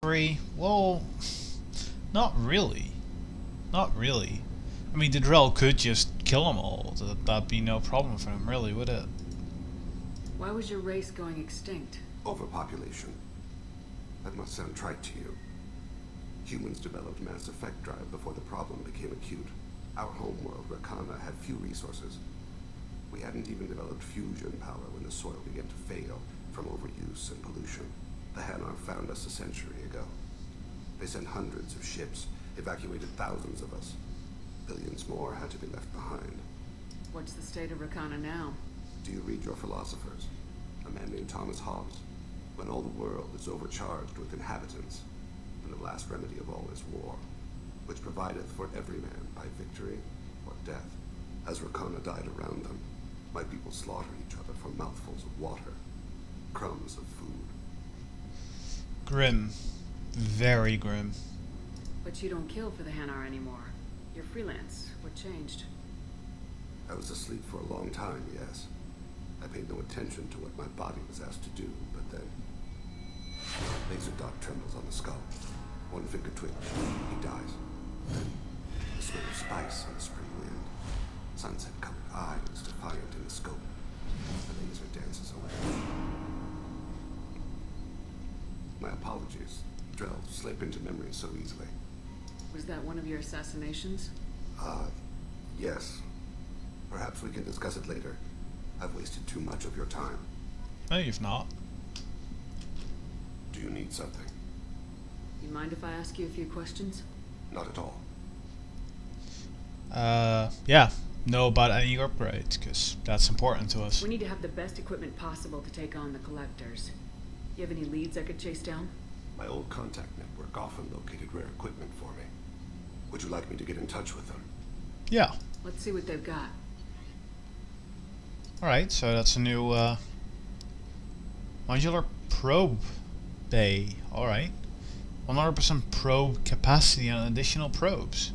Free? Well, not really. Not really. I mean, the Drell could just kill them all. That'd be no problem for them, really, would it? Why was your race going extinct? Overpopulation. That must sound trite to you. Humans developed mass effect drive before the problem became acute. Our homeworld, Rakana, had few resources. We hadn't even developed fusion power when the soil began to fail from overuse and pollution. The Hanar found us a century ago. They sent hundreds of ships, evacuated thousands of us. Billions more had to be left behind. What's the state of Rakana now? Do you read your philosophers? A man named Thomas Hobbes. When all the world is overcharged with inhabitants, and the last remedy of all is war, which provideth for every man by victory or death. As Rakana died around them, my people slaughter each other for mouthfuls of water, crumbs of food. Grim. Very grim. But you don't kill for the Hanar anymore. You're freelance. What changed? I was asleep for a long time, yes. I paid no attention to what my body was asked to do, but then... Laser dot trembles on the skull. One finger twitch. He dies. Then, the smell of spice on the spring wind. Sunset-colored eyes defiant in the scope. The laser dances away. My apologies. Drell slip into memory so easily. Was that one of your assassinations? Yes. Perhaps we can discuss it later. I've wasted too much of your time. No, you've not. Do you need something? You mind if I ask you a few questions? Not at all. Yeah. Know about any upgrades, because that's important to us. We need to have the best equipment possible to take on the collectors. You have any leads I could chase down? My old contact network often located rare equipment for me. Would you like me to get in touch with them? Yeah. Let's see what they've got. Alright, so that's a new modular probe bay. Alright. 100% probe capacity and additional probes.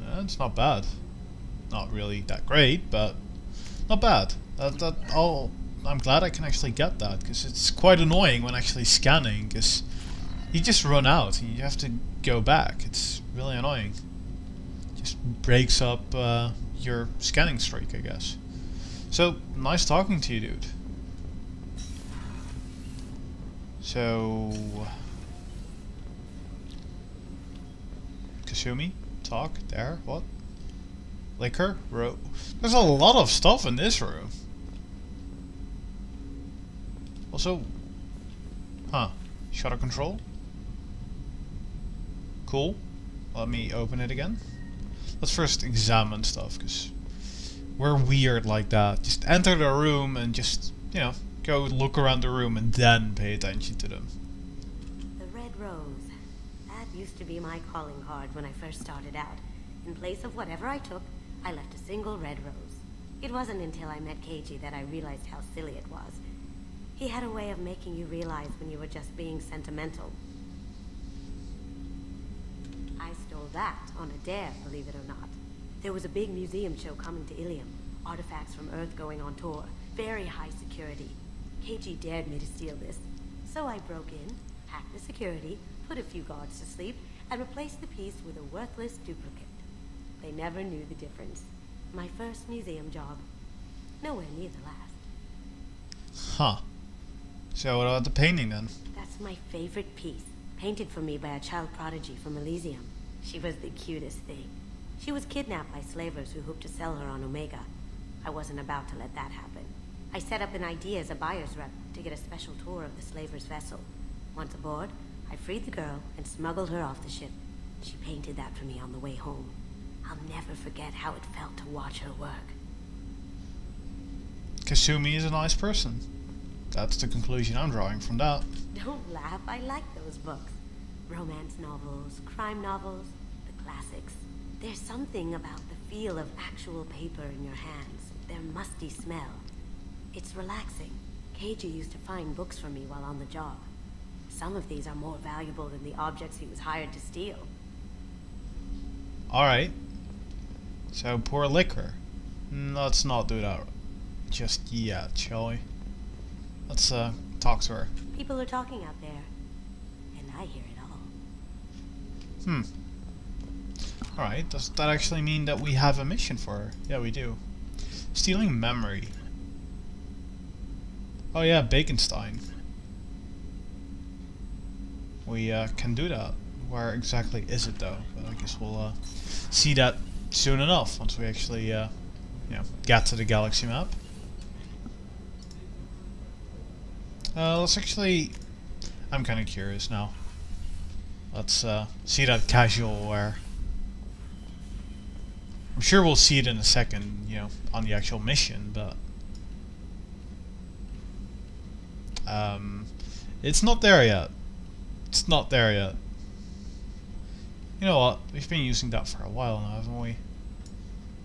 That's not bad. Not really that great, but not bad. I'm glad I can actually get that, because it's quite annoying when actually scanning, because you just run out and you have to go back. It's really annoying. Just breaks up your scanning streak, I guess. So, nice talking to you, dude. So... Kasumi? Talk? There? What? Liquor? There's a lot of stuff in this room. Also... Huh. Shutter control? Cool. Let me open it again. Let's first examine stuff, because we're weird like that. Just enter the room and just, you know, go look around the room and then pay attention to them. The Red Rose. That used to be my calling card when I first started out. In place of whatever I took, I left a single red rose. It wasn't until I met Keiji that I realized how silly it was. He had a way of making you realize when you were just being sentimental. I stole that on a dare, believe it or not. There was a big museum show coming to Ilium. Artifacts from Earth going on tour. Very high security. Keiji dared me to steal this. So I broke in, hacked the security, put a few guards to sleep, and replaced the piece with a worthless duplicate. They never knew the difference. My first museum job. Nowhere near the last. Huh. So what about the painting then? That's my favorite piece. Painted for me by a child prodigy from Elysium. She was the cutest thing. She was kidnapped by slavers who hoped to sell her on Omega. I wasn't about to let that happen. I set up an idea as a buyer's rep to get a special tour of the slaver's vessel. Once aboard, I freed the girl and smuggled her off the ship. She painted that for me on the way home. I'll never forget how it felt to watch her work. Kasumi is a nice person. That's the conclusion I'm drawing from that. Don't laugh, I like those books. Romance novels, crime novels, the classics. There's something about the feel of actual paper in your hands, their musty smell. It's relaxing. Keiji used to find books for me while on the job. Some of these are more valuable than the objects he was hired to steal. Alright. So, pour liquor. Let's not do that just yet, shall we? Let's talk to her. People are talking out there. Alright, does that actually mean that we have a mission for her? Yeah, we do. Stealing memory. Oh yeah, Bekenstein. We can do that. Where exactly is it though? But I guess we'll see that soon enough once we actually you know, get to the galaxy map. Let's actually... I'm kind of curious now. Let's see that casual wear. I'm sure we'll see it in a second, you know, on the actual mission, but... it's not there yet. It's not there yet. You know what? We've been using that for a while now, haven't we?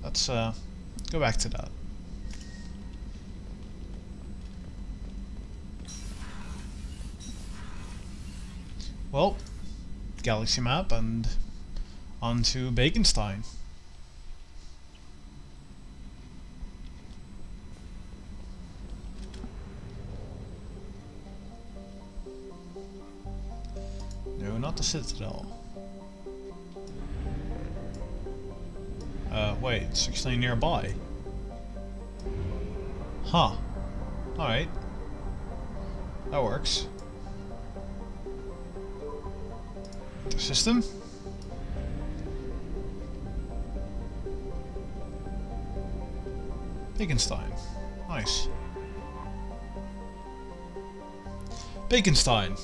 Let's go back to that. Well, galaxy map and onto Bekenstein. No, not the Citadel. Wait, it's actually nearby. Huh. Alright. That works. The system? Bekenstein. Nice. Bekenstein.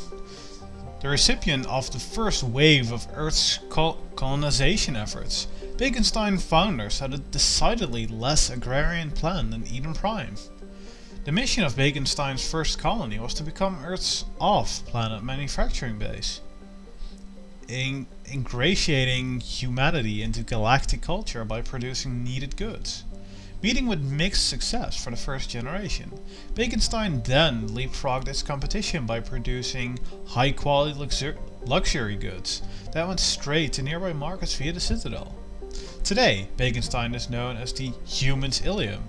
The recipient of the first wave of Earth's colonization efforts, Bekenstein founders had a decidedly less agrarian plan than Eden Prime. The mission of Bekenstein's first colony was to become Earth's off-planet manufacturing base, ingratiating humanity into galactic culture by producing needed goods. Meeting with mixed success for the first generation, Bekenstein then leapfrogged its competition by producing high-quality luxury goods that went straight to nearby markets via the Citadel. Today, Bekenstein is known as the Humans Ilium,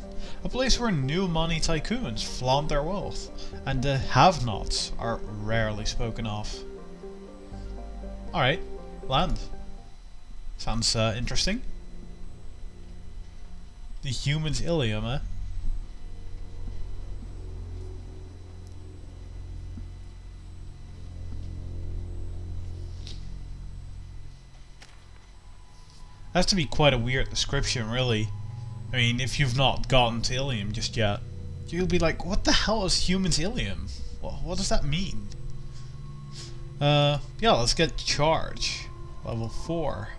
a place where new money tycoons flaunt their wealth, and the have-nots are rarely spoken of. Alright, land. Sounds interesting. The Humans Ilium, eh? Has to be quite a weird description, really. I mean, if you've not gotten to Ilium just yet, you'll be like, what the hell is Humans Ilium? What does that mean? Yeah, let's get Charge. Level 4.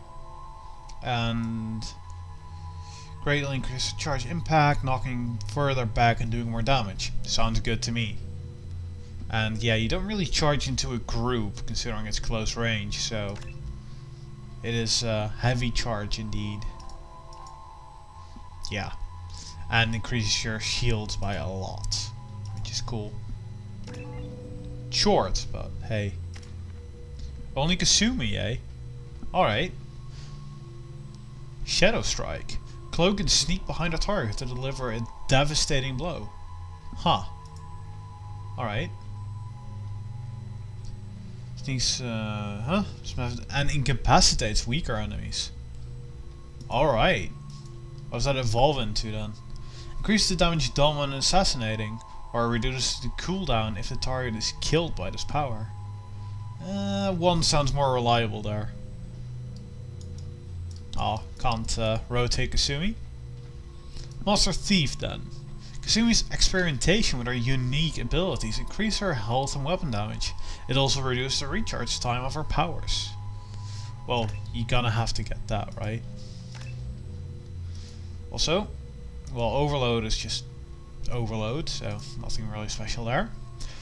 And... greatly increase charge impact, knocking further back and doing more damage. Sounds good to me. And yeah, you don't really charge into a group, considering its close range, so... it is heavy charge indeed. Yeah. And increases your shields by a lot, which is cool. Short, but hey. Only Kasumi, eh? Alright. Shadow Strike. Cloak and sneak behind a target to deliver a devastating blow. Huh. Alright. Sneaks, and incapacitates weaker enemies. Alright. What does that evolve into then? Increase the damage done when assassinating, or reduces the cooldown if the target is killed by this power. One sounds more reliable there. Oh, can't rotate Kasumi. Master Thief then. Kasumi's experimentation with her unique abilities increase her health and weapon damage. It also reduces the recharge time of her powers. Well, you're gonna have to get that, right? Also, well, Overload is just Overload, so nothing really special there.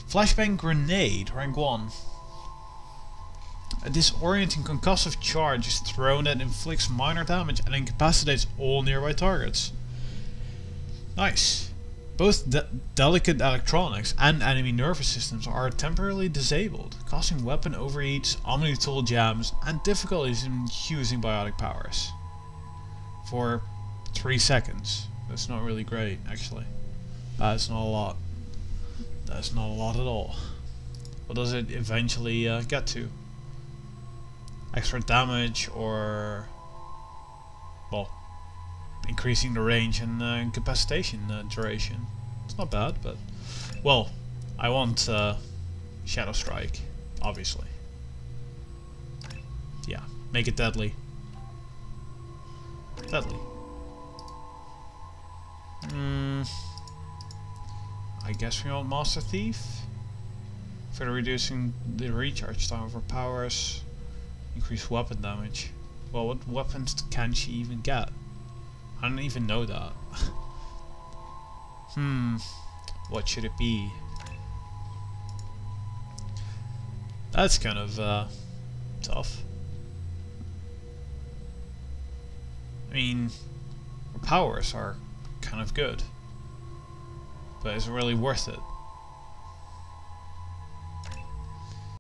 Flashbang Grenade, rank 1. A disorienting concussive charge is thrown that inflicts minor damage and incapacitates all nearby targets. Nice. Both delicate electronics and enemy nervous systems are temporarily disabled, causing weapon overheats, omni-tool jams, and difficulties in using biotic powers. For 3 seconds. That's not really great, actually. That's not a lot. That's not a lot at all. What does it eventually get to? extra damage or, well, increasing the range and incapacitation duration. It's not bad, but, well, I want Shadow Strike, obviously. Yeah, make it deadly. Deadly. I guess we want Master Thief. Further reducing the recharge time of her powers. Increase weapon damage. Well, what weapons can she even get? I don't even know that. What should it be? That's kind of tough. I mean, her powers are kind of good, but is it really worth it?